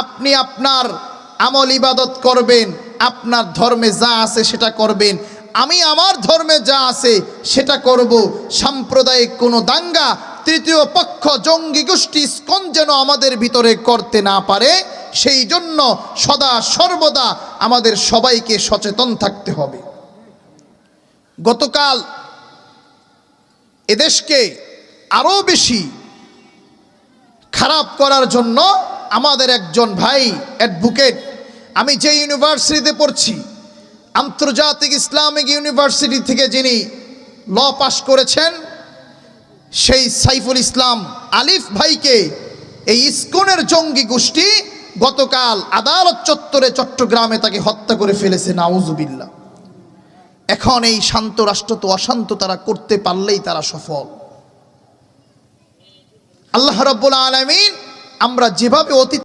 আপনি আপনার আমল ইবাদত করবেন, আপনার ধর্মে যা আছে সেটা করবেন, আমি আমার ধর্মে যা আছে সেটা করব। সাম্প্রদায়িক কোনো দাঙ্গা, তৃতীয় পক্ষ, জঙ্গি গোষ্ঠী ইসকন যেন আমাদের ভিতরে করতে না পারে, সেই জন্য সদা সর্বদা আমাদের সবাইকে সচেতন থাকতে হবে। গতকাল এদেশকে আরো বেশি খারাপ করার জন্য আমাদের একজন ভাই অ্যাডভোকেট, আমি যে ইউনিভার্সিটিতে পড়ছি, আন্তর্জাতিক ইসলামিক ইউনিভার্সিটি থেকে যিনি ল পাশ করেছেন, সেই সাইফুল ইসলাম আলিফ ভাইকে এই ইসকনের জঙ্গি গোষ্ঠী গতকাল আদালত চত্বরে চট্টগ্রামে তাকে হত্যা করে ফেলেছে, নাউজুবিল্লাহ। এখন এই শান্ত রাষ্ট্র তো অশান্ত তারা করতে পারলেই তারা সফল। আল্লাহ রাব্বুল আলামিন আমরা যেভাবে অতীত